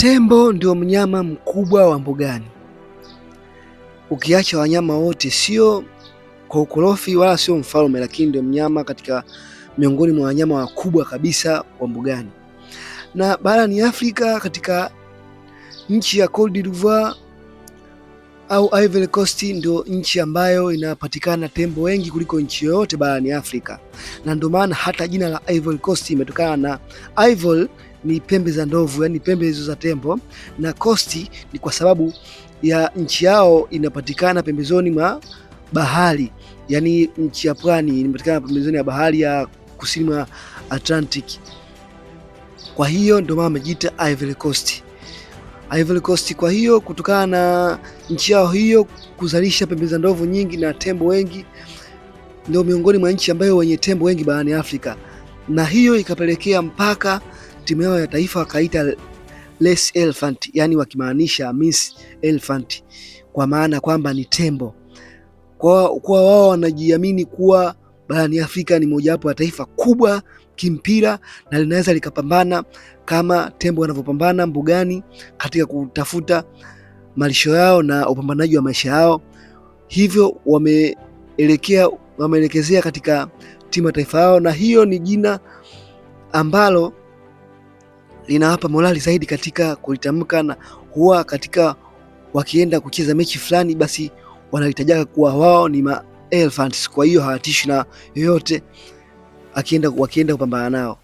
Tembo ndio mnyama mkubwa wa mbugani, ukiacha wanyama wote, sio kwa ukorofi wala sio mfalme, lakini ndio mnyama katika miongoni mwa wanyama wakubwa kabisa wa mbugani. Na barani Afrika, katika nchi ya Cote d'Ivoire au Ivory Coast, ndio nchi ambayo inapatikana tembo wengi kuliko nchi yoyote barani Afrika, na ndio maana hata jina la Ivory Coast imetokana na Ivory ni pembe za ndovu, yani pembe hizo za tembo, na Coast ni kwa sababu ya nchi yao inapatikana pembezoni mwa bahari, yani nchi ya pwani inapatikana pembezoni ya bahari ya kusini mwa Atlantic. Kwa hiyo ndio maana wamejiita Ivory Coast. Ivory Coast, kwa hiyo kutokana na nchi yao hiyo kuzalisha pembe za ndovu nyingi na tembo wengi, ndio miongoni mwa nchi ambayo wenye tembo wengi barani Afrika, na hiyo ikapelekea mpaka timu yao ya taifa wakaita Les Elephant, yani wakimaanisha Miss Elephant, kwa maana kwamba ni tembo. Kwa wao wanajiamini kuwa barani Afrika ni mojawapo ya taifa kubwa kimpira na linaweza likapambana kama tembo wanavyopambana mbugani katika kutafuta malisho yao na upambanaji wa maisha yao. Hivyo wameelekezea katika timu ya taifa yao, na hiyo ni jina ambalo linawapa morali zaidi katika kulitamka, na huwa katika wakienda kucheza mechi fulani, basi wanahitaji kuwa wao ni ma Elephants. Kwa hiyo hawatishi na yoyote wakienda kupambana nao.